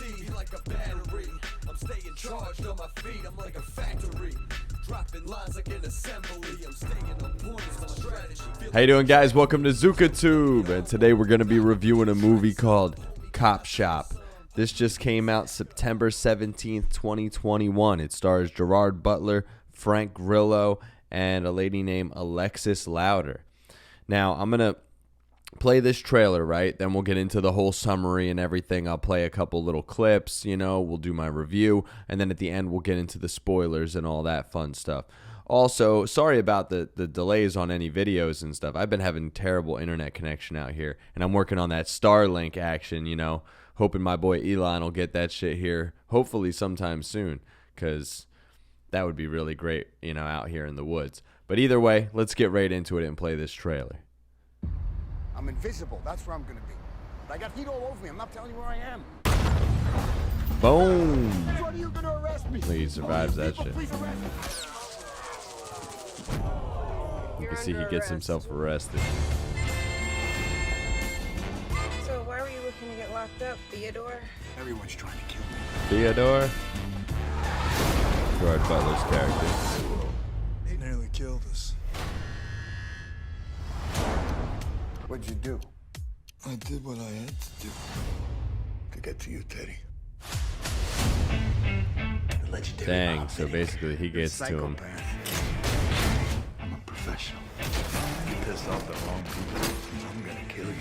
speed like a battery. I'm staying charged on my feet, I'm like a factory. Dropping lines like an assembly. I'm staying on point, it's my strategy. How you doing, guys? Welcome to Zooka Tube, and today we're going to be reviewing a movie called Copshop. This just came out September 17th, 2021. It stars Gerard Butler, Frank Grillo, and a lady named Alexis Louder. Now, I'm going to play this trailer, right? Then we'll get into the whole summary and everything. I'll play a couple little clips, we'll do my review, and then at the end we'll get into the spoilers and all that fun stuff. Also, sorry about the delays on any videos and stuff. I've been having terrible internet connection out here, and I'm working on that Starlink action, hoping my boy Elon will get that shit here, hopefully sometime soon, because that would be really great, out here in the woods. But either way, let's get right into it and play this trailer. I'm invisible. That's where I'm going to be. I got heat all over me. I'm not telling you where I am. Boom. What are you going to arrest me? He survives that shit. You can see he gets himself arrested. So why were you looking to get locked up, Theodore? Everyone's trying to kill me. Theodore? Gerard Butler's character. They nearly killed us. What'd you do? I did what I had to do to get to you, Teddy. The legendary Dang, Bob so Vidic. basically he You're a gets to him. psychopath. I'm a professional. You pissed off the wrong people. I'm gonna kill you.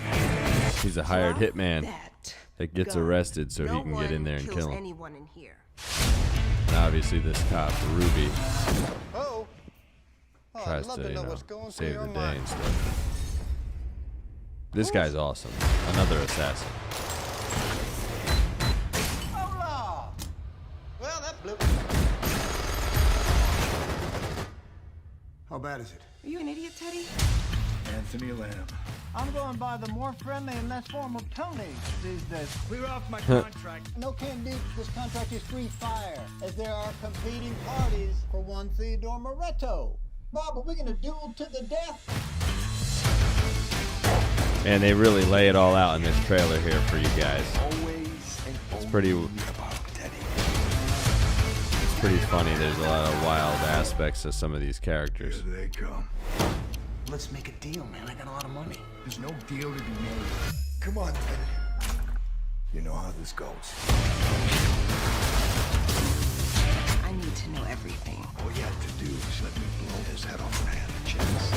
He's a hired hitman that gets gun. arrested so he No can get in there and one kill kills him. anyone in here. And obviously this cop, Ruby, Oh, tries I'd love to, to know what's going through save your the day mind. and stuff. This guy's awesome. Another assassin. Hola! Well, that blew. How bad is it? Are you an idiot, Teddy? Anthony Lamb. I'm going by the more friendly and less formal Tony these days. Clear off my contract. No can do. This contract is free fire, as there are competing parties for one Theodore Moretto. Bob, are we going to duel to the death? And they really lay it all out in this trailer here for you guys. Always and It's pretty funny. There's a lot of wild aspects to some of these characters. Here they come. Let's make a deal, man. I got a lot of money. There's no deal to be made. Come on, Teddy. You know how this goes. I need to know everything. All you have to do is let me blow his head off and I have the chance.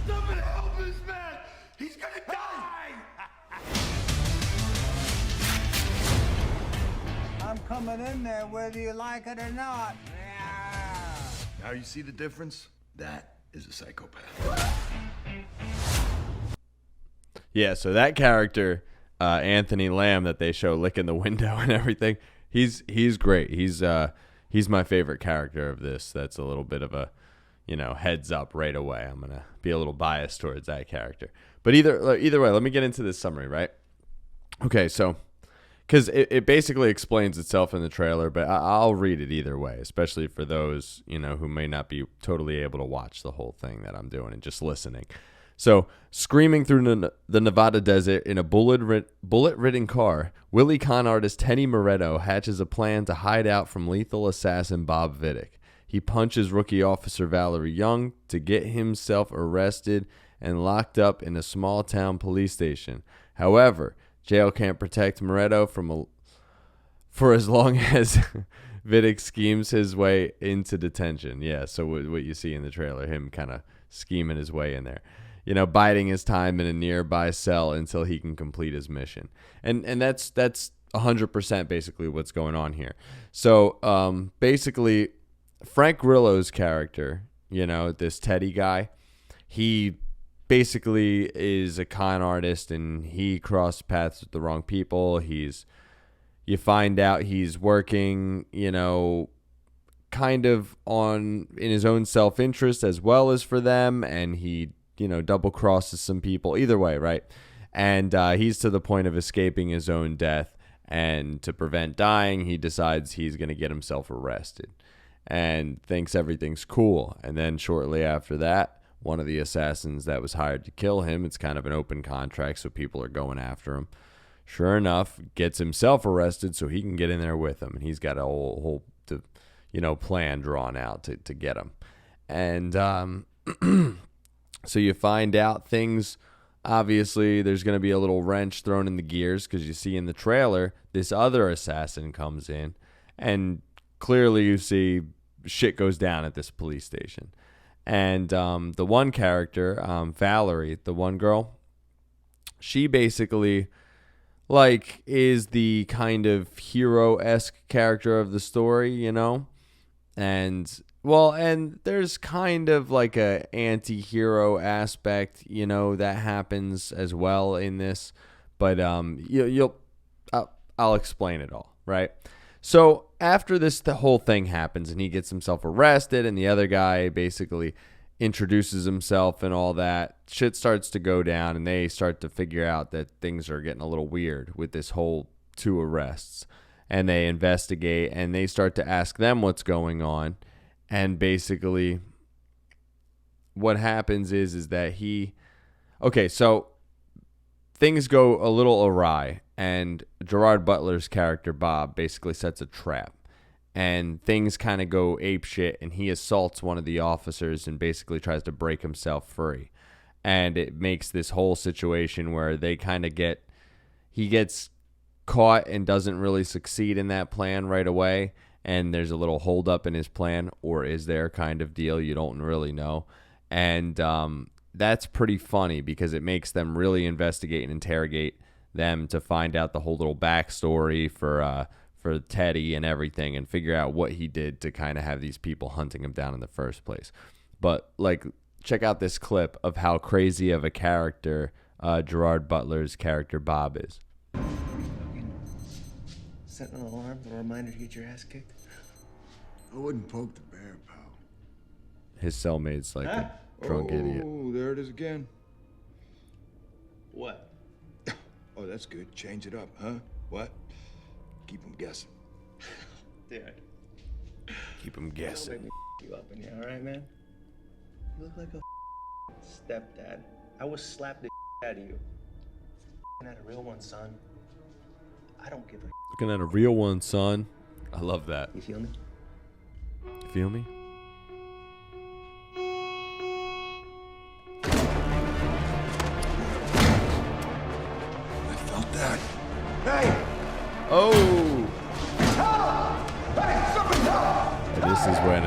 Somebody help this man! He's gonna die! I'm coming in there whether you like it or not. Now you see the difference? That is a psychopath. Yeah, so that character, Anthony Lamb, that they show licking the window and everything, he's great. He's my favorite character of this. That's a little bit of a, heads up right away. I'm gonna be a little biased towards that character. But either way, let me get into this summary, right? Okay, so because it basically explains itself in the trailer, but I'll read it either way, especially for those who may not be totally able to watch the whole thing that I'm doing and just listening. So, screaming through the Nevada desert in a bullet-ridden car, Willie con artist Teddy Moretto hatches a plan to hide out from lethal assassin Bob Vidic. He punches rookie officer Valerie Young to get himself arrested and locked up in a small-town police station. However, jail can't protect Moretto for as long as Vidic schemes his way into detention. Yeah, so what you see in the trailer, him kind of scheming his way in there. Biding his time in a nearby cell until he can complete his mission. And that's 100% basically what's going on here. So basically, Frank Grillo's character, this Teddy guy, he basically is a con artist and he crossed paths with the wrong people. You find out he's working, kind of in his own self-interest as well as for them, and he double crosses some people. Either way, right? And he's to the point of escaping his own death, and to prevent dying, he decides he's going to get himself arrested and thinks everything's cool. And then shortly after that, one of the assassins that was hired to kill him. It's kind of an open contract, so people are going after him. Sure enough, gets himself arrested so he can get in there with him, and he's got a whole plan drawn out to get him. And so you find out things. Obviously, there's going to be a little wrench thrown in the gears because you see in the trailer this other assassin comes in, and clearly you see shit goes down at this police station. And the one character, Valerie, the one girl, she basically is the kind of hero-esque character of the story, and there's kind of like a anti-hero aspect, that happens as well in this, but I'll explain it all, right? So after the whole thing happens and he gets himself arrested and the other guy basically introduces himself and all that, shit starts to go down and they start to figure out that things are getting a little weird with this whole 2 arrests. And they investigate and they start to ask them what's going on. And basically what happens is that so things go a little awry, and Gerard Butler's character Bob basically sets a trap, and things kind of go apeshit, and he assaults one of the officers and basically tries to break himself free. And it makes this whole situation where he gets caught and doesn't really succeed in that plan right away, and there's a little holdup in his plan, or is there kind of deal, you don't really know. And that's pretty funny because it makes them really investigate and interrogate them to find out the whole little backstory for Teddy and everything, and figure out what he did to kind of have these people hunting him down in the first place. But check out this clip of how crazy of a character Gerard Butler's character Bob is. Setting an alarm, a reminder to get your ass kicked? I wouldn't poke the bear, pal. His cellmate's a drunk idiot. Oh, there it is again. What? Oh, that's good. Change it up, huh? What? Keep them guessing. Dude. Keep him guessing. Don't make me you up in here, all right, man? You look like a stepdad. I would slap the out of you. At a real one, son. I don't give a. Looking at a real one, son. I love that. You feel me? You feel me? I felt that. Hey! Oh! And this is when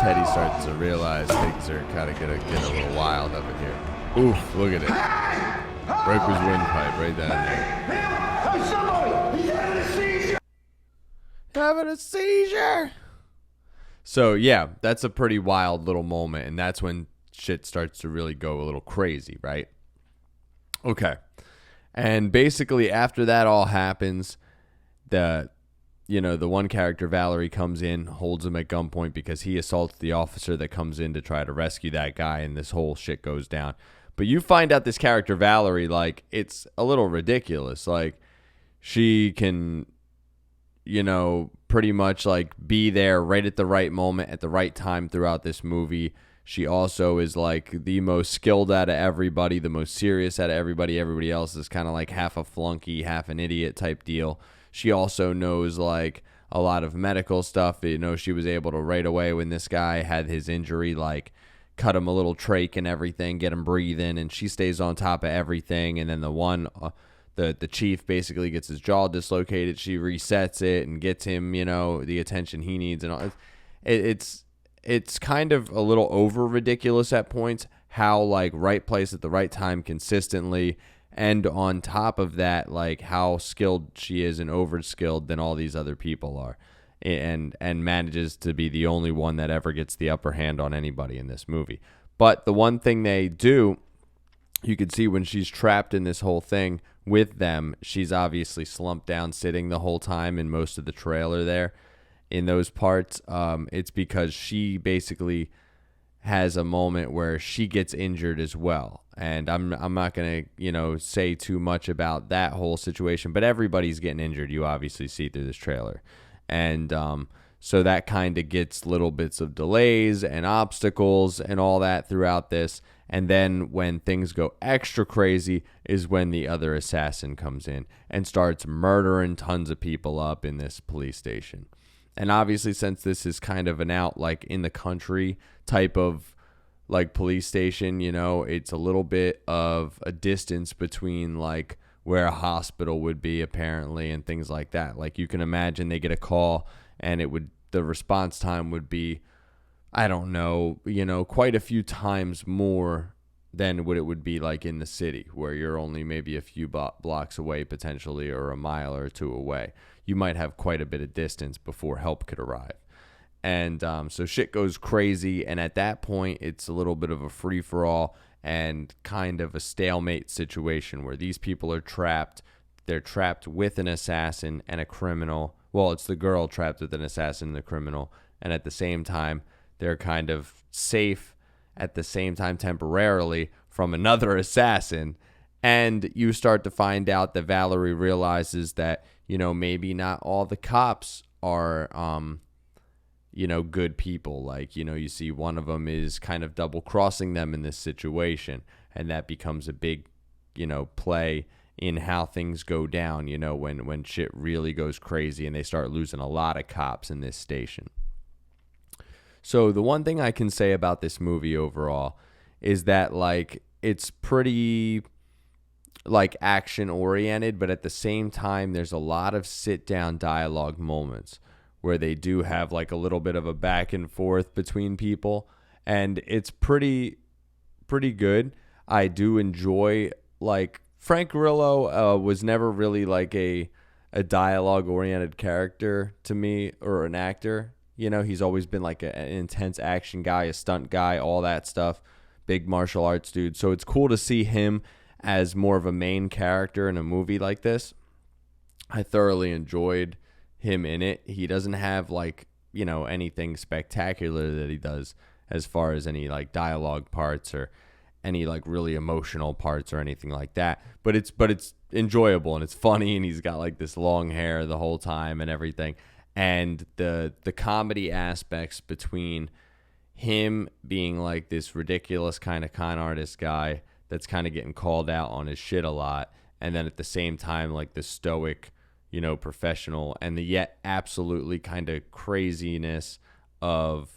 Teddy starts to realize things are kind of going to get a little wild up in here. Oof, look at it. Break his windpipe right down there. Having a seizure. So yeah, that's a pretty wild little moment, and that's when shit starts to really go a little crazy, right? Okay. And basically after that all happens, the one character, Valerie, comes in, holds him at gunpoint because he assaults the officer that comes in to try to rescue that guy, and this whole shit goes down. But you find out this character, Valerie, it's a little ridiculous. She can, pretty much be there right at the right moment at the right time throughout this movie. She also is the most skilled out of everybody, the most serious out of everybody. Everybody else is kind of half a flunky, half an idiot type deal. She also knows a lot of medical stuff. She was able to right away when this guy had his injury, cut him a little trach and everything, get him breathing, and she stays on top of everything. And then the chief basically gets his jaw dislocated. She resets it and gets him, the attention he needs and all. It's kind of a little over ridiculous at points how right place at the right time consistently, and on top of that how skilled she is and over skilled than all these other people are, and manages to be the only one that ever gets the upper hand on anybody in this movie. But the one thing they do, you can see when she's trapped in this whole thing with them, she's obviously slumped down sitting the whole time in most of the trailer there. In those parts, it's because she basically has a moment where she gets injured as well. And I'm not going to, say too much about that whole situation, but everybody's getting injured. You obviously see through this trailer. And So that kind of gets little bits of delays and obstacles and all that throughout this. And then when things go extra crazy is when the other assassin comes in and starts murdering tons of people up in this police station. And obviously, since this is kind of an out, like, in the country type of, like, police station, you know, it's a little bit of a distance between, like, where a hospital would be, apparently, and things like that. Like, you can imagine they get a call and the response time would be, I don't know, you know, quite a few times more than what it would be like in the city, where you're only maybe a few blocks away potentially, or a mile or two away. You might have quite a bit of distance before help could arrive. And so shit goes crazy, and at that point, it's a little bit of a free-for-all and kind of a stalemate situation where these people are trapped. They're trapped with an assassin and a criminal. Well, it's the girl trapped with an assassin and a criminal, and at the same time, they're kind of safe at the same time temporarily from another assassin. And you start to find out that Valerie realizes that, you know, maybe not all the cops are, you know, good people. Like, you know, you see one of them is kind of double crossing them in this situation. And that becomes a big, you know, play in how things go down, you know, when shit really goes crazy and they start losing a lot of cops in this station. So the one thing I can say about this movie overall is that, like, it's pretty, like, action oriented, but at the same time, there's a lot of sit down dialogue moments where they do have, like, a little bit of a back and forth between people, and it's pretty good. I do enjoy, like, Frank Grillo was never really like a dialogue oriented character to me, or an actor. You know, he's always been like an intense action guy, a stunt guy, all that stuff, big martial arts dude. So it's cool to see him as more of a main character in a movie like this. I thoroughly enjoyed him in it. He doesn't have, like, you know, anything spectacular that he does as far as any, like, dialogue parts or any, like, really emotional parts or anything like that. But it's enjoyable and it's funny, and he's got, like, this long hair the whole time and everything. And the comedy aspects between him being like this ridiculous kind of con artist guy that's kind of getting called out on his shit a lot, and then at the same time, like, the stoic, you know, professional, and the yet absolutely kind of craziness of,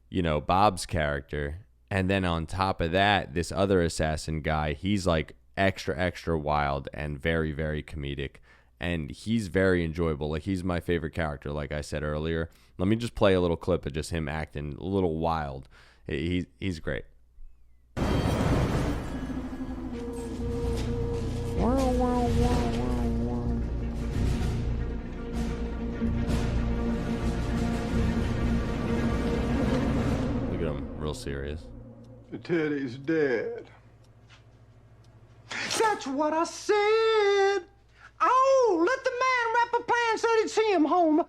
you know, Bob's character. And then on top of that, this other assassin guy, he's like extra wild and very, very comedic. And he's very enjoyable. Like, he's my favorite character, like I said earlier. Let me just play a little clip of just him acting a little wild. He's great. Look at him, real serious. Teddy's dead. That's what I said. Oh, let the man rap a plan so he'd see him home.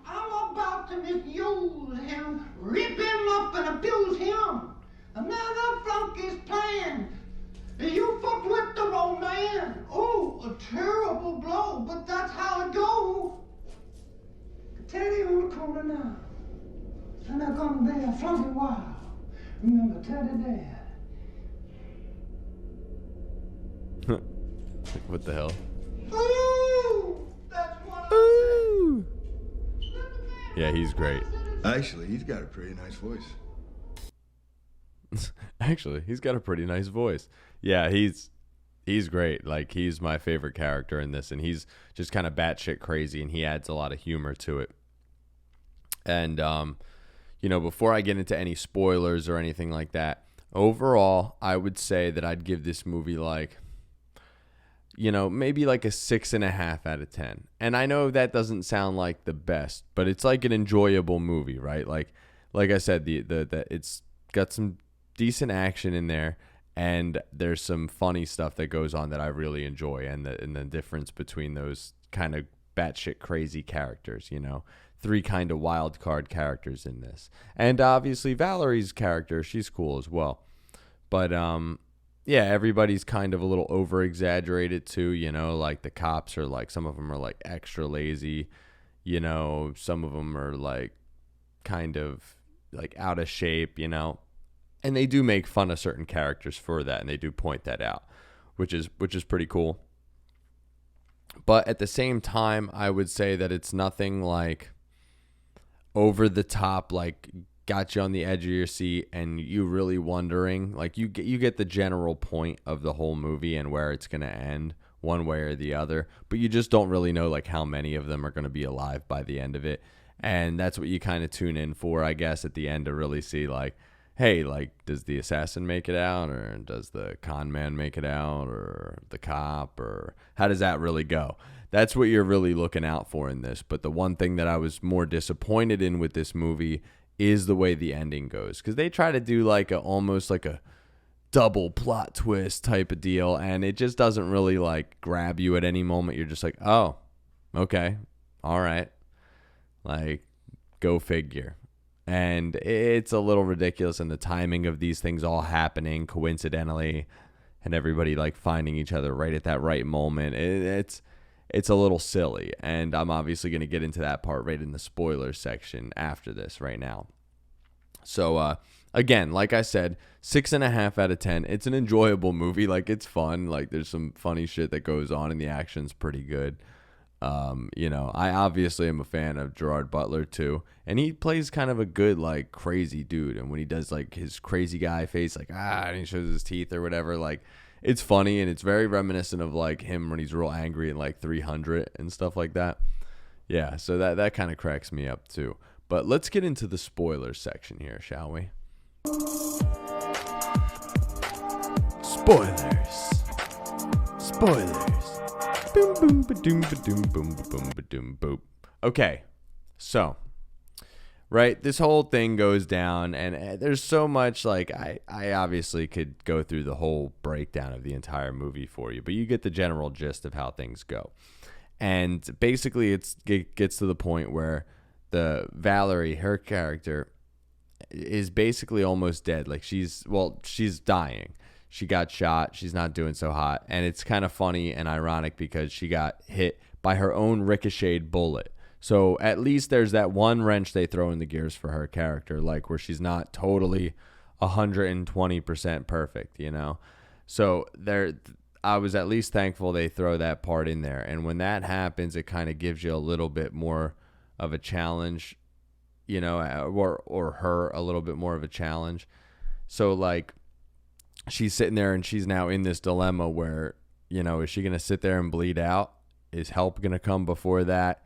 I'm about to misuse him, rip him up and abuse him. Another flunky's plan. You fucked with the wrong man. Oh, a terrible blow, but that's how it goes. Teddy on the corner now. And they're gonna be a flunky while. Remember Teddy Dad. What the hell? Ooh, that's what I said. Yeah, he's great. Actually, he's got a pretty nice voice. Actually, he's got a pretty nice voice. Yeah, he's great. Like, he's my favorite character in this, and he's just kind of batshit crazy, and he adds a lot of humor to it. And you know, before I get into any spoilers or anything like that, overall, I would say that I'd give this movie, like, you know, maybe like a 6.5 out of 10. And I know that doesn't sound like the best, but it's like an enjoyable movie, right? Like I said, the it's got some decent action in there, and there's some funny stuff that goes on that I really enjoy, and the difference between those kind of batshit crazy characters, you know, 3 kind of wild card characters in this. And obviously Valerie's character, she's cool as well. But yeah, everybody's kind of a little over exaggerated too, you know, like the cops are like, some of them are like extra lazy, You know, some of them are like kind of like out of shape, you know. And they do make fun of certain characters for that, and they do point that out, which is pretty cool. But at the same time, I would say that it's nothing like over the top, like got you on the edge of your seat and you really wondering. Like you get the general point of the whole movie and where it's going to end one way or the other, but you just don't really know like how many of them are going to be alive by the end of it. And that's what you kind of tune in for, I guess, at the end to really see like, hey, like, does the assassin make it out, or does the con man make it out, or the cop, or how does that really go? That's what you're really looking out for in this. But the one thing that I was more disappointed in with this movie is the way the ending goes, because they try to do like almost like a double plot twist type of deal, and it just doesn't really like grab you at any moment. You're just like, oh, okay, all right, like, go figure. And it's a little ridiculous, and the timing of these things all happening coincidentally and everybody like finding each other right at that right moment, it's a little silly. And I'm obviously going to get into that part right in the spoilers section after this right now. So again, like I said, 6.5 out of 10. It's an enjoyable movie. Like, it's fun. Like, there's some funny shit that goes on, and the action's pretty good. You know, I obviously am a fan of Gerard Butler too, and he plays kind of a good, like, crazy dude. And when he does like his crazy guy face, like, and he shows his teeth or whatever, like, it's funny, and it's very reminiscent of like him when he's real angry in like 300 and stuff like that. Yeah, so that kind of cracks me up too. But let's get into the spoilers section here, shall we? Spoilers. Boom, boom, ba-doom, ba-doom, boom, ba-boom, ba-doom, boop. Okay, so, right, this whole thing goes down, and there's so much, like, I obviously could go through the whole breakdown of the entire movie for you, but you get the general gist of how things go. And basically, it gets to the point where the Valerie, her character, is basically almost dead. Like, she's dying. She got shot. She's not doing so hot. And it's kind of funny and ironic because she got hit by her own ricocheted bullet. So at least there's that one wrench they throw in the gears for her character, like where she's not totally 120% perfect, you know? So I was at least thankful they throw that part in there. And when that happens, it kind of gives you a little bit more of a challenge, you know, or her a little bit more of a challenge. So, like, she's sitting there and she's now in this dilemma where, you know, is she going to sit there and bleed out? Is help going to come before that?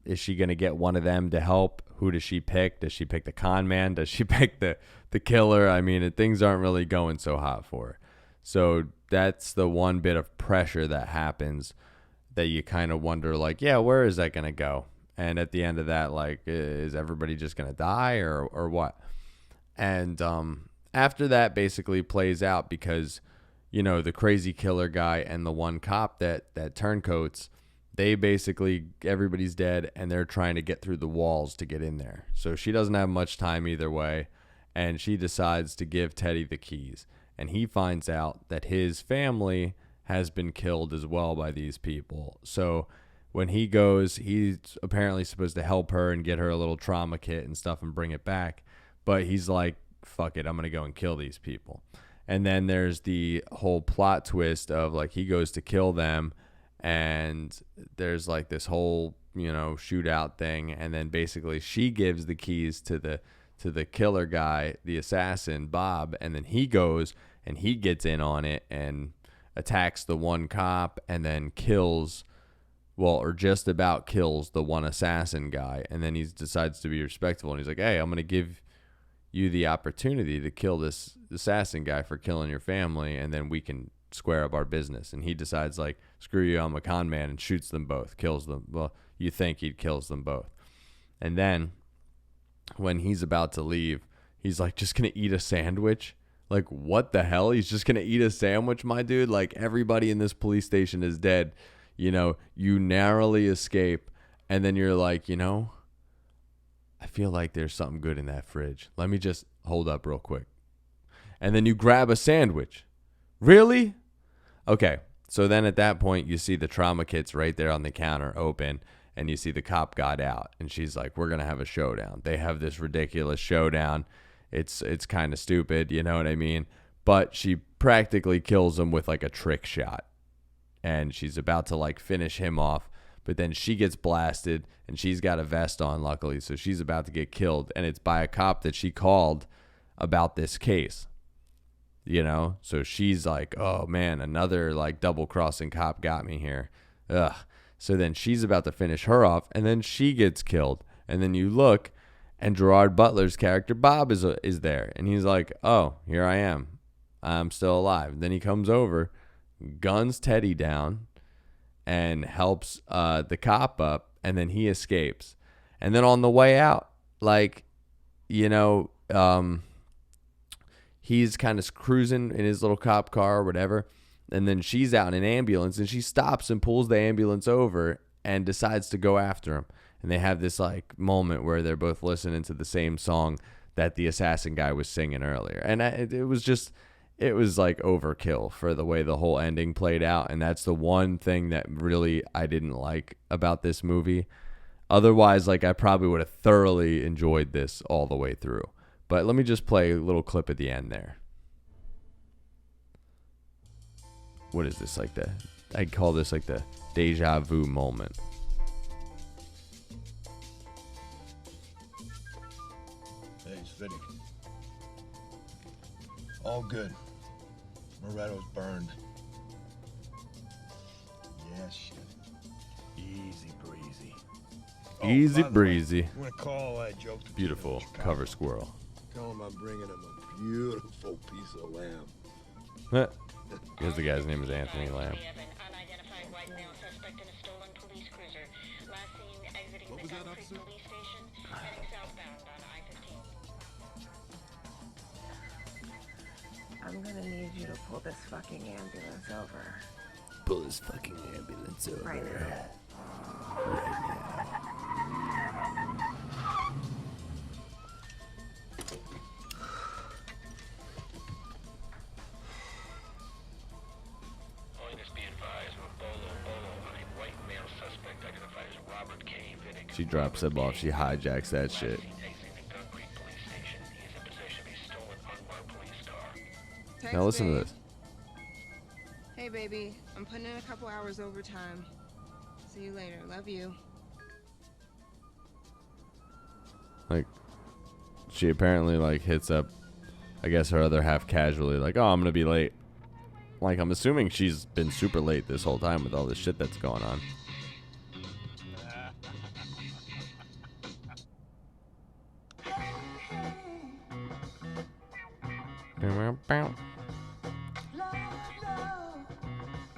Is she going to get one of them to help? Who does she pick? Does she pick the con man? Does she pick the killer? I mean, things aren't really going so hot for her. So that's the one bit of pressure that happens that you kind of wonder, like, yeah, where is that going to go? And at the end of that, like, is everybody just going to die or what? And after that basically plays out because, you know, the crazy killer guy and the one cop that turncoats, they basically, everybody's dead and they're trying to get through the walls to get in there. So she doesn't have much time either way, and she decides to give Teddy the keys. And he finds out that his family has been killed as well by these people. So when he goes, he's apparently supposed to help her and get her a little trauma kit and stuff and bring it back. But he's like, fuck it, I'm going to go and kill these people. And then there's the whole plot twist of, like, he goes to kill them and there's like this whole, you know, shootout thing. And then basically she gives the keys to the killer guy, the assassin, Bob. And then he goes and he gets in on it and attacks the one cop and then kills, well, or just about kills the one assassin guy. And then he decides to be respectful and he's like, hey, I'm going to give you the opportunity to kill this assassin guy for killing your family, and then we can square up our business. And he decides, like, screw you, I'm a con man, and shoots them both, kills them. Well, you think he kills them both. And then when he's about to leave, he's like, just gonna eat a sandwich? Like, what the hell? He's just gonna eat a sandwich, my dude? Like, everybody in this police station is dead. You know, you narrowly escape, and then you're like, you know, I feel like there's something good in that fridge. Let me just hold up real quick. And then you grab a sandwich. Really? Okay. So then at that point, you see the trauma kits right there on the counter open. and you see the cop got out, and she's like, we're gonna have a showdown. They have this ridiculous showdown. It's kind of stupid, you know what I mean? But she practically kills him with like a trick shot, and she's about to like finish him off, but then she gets blasted, and she's got a vest on, luckily, so she's about to get killed, and it's by a cop that she called about this case, you know? So she's like, oh man, another like double-crossing cop got me here. Ugh. So then she's about to finish her off, and then she gets killed, and then you look, and Gerard Butler's character Bob is there, and he's like, oh, here I am. I'm still alive. Then he comes over, guns Teddy down, and helps the cop up, and then he escapes. And then on the way out, like, you know, he's kind of cruising in his little cop car or whatever, and then she's out in an ambulance, and she stops and pulls the ambulance over and decides to go after him. And they have this like moment where they're both listening to the same song that the assassin guy was singing earlier. And it was like overkill for the way the whole ending played out. And that's the one thing that really I didn't like about this movie. Otherwise, like, I probably would have thoroughly enjoyed this all the way through. But let me just play a little clip at the end there. What is this? Like I'd call this like the deja vu moment. Hey, it's Vinny. All good. Moretto's burned. Yeah, shit. Easy breezy. Easy by the way, breezy. I'm gonna call Joe. Beautiful cover squirrel. Tell him I'm bringing him a beautiful piece of lamb. Huh. Because the guy's name is Anthony Lamb. What was that, officer? I'm gonna need you to pull this fucking ambulance over. Pull this fucking ambulance over. Right now. She drops that ball. She hijacks that shit. Text Now listen to babe. this. Hey baby, I'm putting in a couple hours overtime. See you later. Love you. Like, she apparently like hits up, I guess, her other half casually, like, oh, I'm gonna be late. Like, I'm assuming she's been super late this whole time with all this shit that's going on.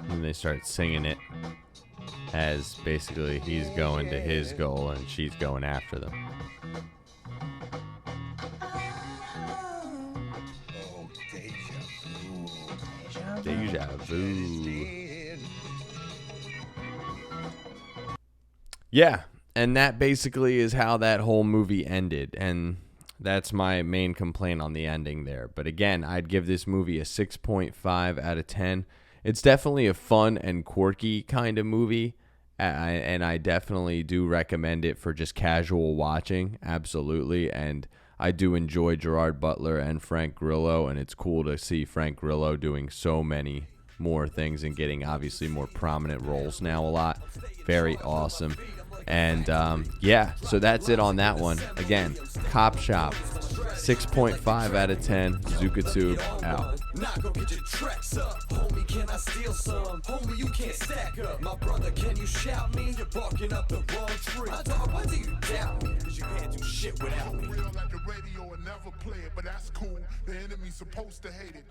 And they start singing it as basically he's going to his goal and she's going after them. Oh, deja vu. Deja vu. Yeah, and that basically is how that whole movie ended, and that's my main complaint on the ending there. But again, I'd give this movie a 6.5 out of 10. It's definitely a fun and quirky kind of movie, and I definitely do recommend it for just casual watching, absolutely. And I do enjoy Gerard Butler and Frank Grillo, and it's cool to see Frank Grillo doing so many more things and getting obviously more prominent roles now a lot. Very awesome. And yeah, so that's it on that one. Again, Copshop, 6.5 out of 10. Zooka Tube out. Not gonna get your tracks up. Homie, can I steal some? Homie, you can't stack up. My brother, can you shout me? You're barking up the wrong tree. My dog, why do you doubt me? Cause you can't do shit without me. Real at the radio and never play it, but that's cool. The enemy's supposed to hate it.